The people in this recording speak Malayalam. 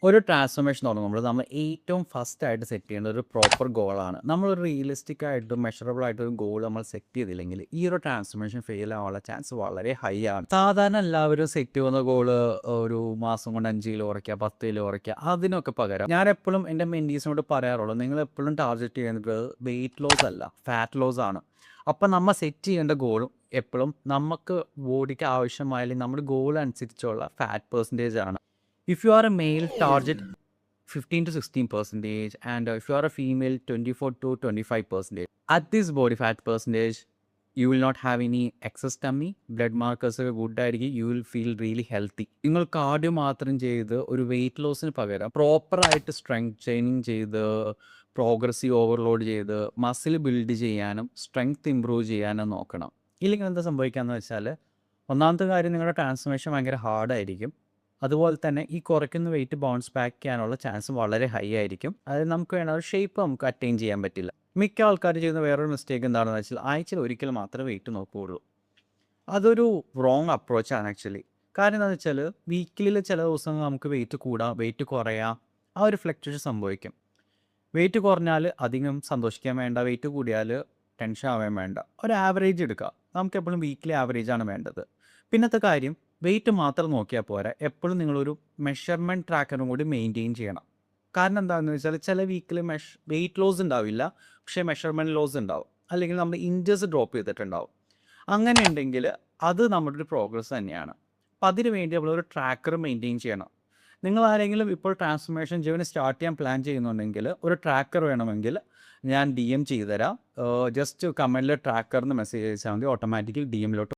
ഒരു ട്രാൻസ്ഫോർമേഷൻ തുടങ്ങുമ്പോൾ നമ്മൾ ഏറ്റവും ഫസ്റ്റ് ആയിട്ട് സെറ്റ് ചെയ്യേണ്ട ഒരു പ്രോപ്പർ ഗോളാണ്. നമ്മളൊരു റിയലിസ്റ്റിക് ആയിട്ട് മെഷറബിൾ ആയിട്ടൊരു ഗോൾ നമ്മൾ സെറ്റ് ചെയ്തില്ലെങ്കിൽ ഈ ഒരു ട്രാൻസ്ഫോർമേഷൻ ഫെയിൽ ആവാനുള്ള ചാൻസ് വളരെ ഹൈ ആണ്. സാധാരണ എല്ലാവരും സെറ്റ് ചെയ്യുന്ന ഗോള് ഒരു മാസം കൊണ്ട് 5 കിലോ കുറയ്ക്കുക, 10 കിലോ കുറയ്ക്കുക, അതിനൊക്കെ പകരം ഞാൻ എപ്പോഴും എൻ്റെ മെൻറ്റീസിനോട് പറയാറുള്ളൂ, നിങ്ങൾ എപ്പോഴും ടാർഗറ്റ് ചെയ്യുന്നത് വെയിറ്റ് ലോസ് അല്ല, ഫാറ്റ് ലോസ് ആണ്. അപ്പം നമ്മൾ സെറ്റ് ചെയ്യേണ്ട ഗോളും എപ്പോഴും നമുക്ക് ബോഡിക്ക് ആവശ്യമായ അല്ലെങ്കിൽ നമ്മുടെ ഗോൾ അനുസരിച്ചുള്ള ഫാറ്റ് പെർസെൻറ്റേജ് ആണ്. If you are a male, target 15 to 16%, and if you are a female, 24 to 25%. At this body fat percentage, you will not have any excess tummy, blood markers good ആയിരിക്കും, you will feel really healthy. നിങ്ങൾ കാർഡിയോ മാത്രം ചെയ്ത് ഒരു വെയിറ്റ് ലോസിന് പകരം പ്രോപ്പറായിട്ട് സ്ട്രെങ്ത് ട്രെയിനിങ് ചെയ്ത് പ്രോഗ്രസീവ് ഓവർലോഡ് ചെയ്ത് മസിൽ ബിൽഡ് ചെയ്യാനും സ്ട്രെങ്ത് ഇമ്പ്രൂവ് ചെയ്യാനും നോക്കണം. ഇല്ലെങ്കിൽ എന്താ സംഭവിക്കാന്ന് വെച്ചാൽ, ഒന്നാമത്തെ കാര്യം നിങ്ങളുടെ ട്രാൻസ്ഫോർമേഷൻ ഭയങ്കര ഹാർഡായിരിക്കും. അതുപോലെ തന്നെ ഈ കുറയ്ക്കുന്ന വെയിറ്റ് ബൗൺസ് ബാക്ക് ചെയ്യാനുള്ള ചാൻസ് വളരെ ഹൈ ആയിരിക്കും. അതായത് നമുക്ക് വേണ്ട ഒരു ഷേപ്പ് നമുക്ക് അറ്റൈൻ ചെയ്യാൻ പറ്റില്ല. മിക്ക ആൾക്കാർ ചെയ്യുന്ന വേറൊരു മിസ്റ്റേക്ക് എന്താണെന്ന് വെച്ചാൽ, ആഴ്ചയിൽ ഒരിക്കൽ മാത്രമേ വെയിറ്റ് നോക്കുകയുള്ളൂ. അതൊരു റോങ് അപ്രോച്ചാണ് ആക്ച്വലി. കാരണം എന്താണെന്ന് വെച്ചാൽ, വീക്കിലിൽ ചില ദിവസങ്ങൾ നമുക്ക് വെയിറ്റ് കൂടാം, വെയിറ്റ് കുറയാം, ആ ഒരു ഫ്ലക്ച്വേഷൻ സംഭവിക്കും. വെയിറ്റ് കുറഞ്ഞാൽ അധികം സന്തോഷിക്കാൻ വേണ്ട, വെയിറ്റ് കൂടിയാൽ ടെൻഷൻ ആവാൻ വേണ്ട. ഒരു ആവറേജ് എടുക്കുക. നമുക്ക് എപ്പോഴും വീക്കിലി ആവറേജാണ് വേണ്ടത്. പിന്നത്തെ കാര്യം, വെയിറ്റ് മാത്രം നോക്കിയാൽ പോരാ, എപ്പോഴും നിങ്ങളൊരു മെഷർമെൻറ്റ് ട്രാക്കറും കൂടി മെയിൻറ്റെയിൻ ചെയ്യണം. കാരണം എന്താണെന്ന് വെച്ചാൽ, ചില വീക്കിൽ വെയിറ്റ് ലോസ് ഉണ്ടാവില്ല, പക്ഷേ മെഷർമെൻറ്റ് ലോസ് ഉണ്ടാവും, അല്ലെങ്കിൽ നമ്മൾ ഇഞ്ചസ് ഡ്രോപ്പ് ചെയ്തിട്ടുണ്ടാവും. അങ്ങനെ ഉണ്ടെങ്കിൽ അത് നമ്മുടെ ഒരു പ്രോഗ്രസ് തന്നെയാണ്. അപ്പം അതിന് വേണ്ടി നമ്മളൊരു ട്രാക്കർ മെയിൻറ്റെയിൻ ചെയ്യണം. നിങ്ങൾ ആരെങ്കിലും ഇപ്പോൾ ട്രാൻസ്ഫോർമേഷൻ ജേർണി സ്റ്റാർട്ട് ചെയ്യാൻ പ്ലാൻ ചെയ്യുന്നുണ്ടെങ്കിൽ ഒരു ട്രാക്കർ വേണമെങ്കിൽ ഞാൻ DM ചെയ്തുതരാം. ജസ്റ്റ് കമൻറ്റിൽ ട്രാക്കറിന് മെസ്സേജ് അയച്ചാൽ മതി, ഓട്ടോമാറ്റിക്കലി DMലോട്ട്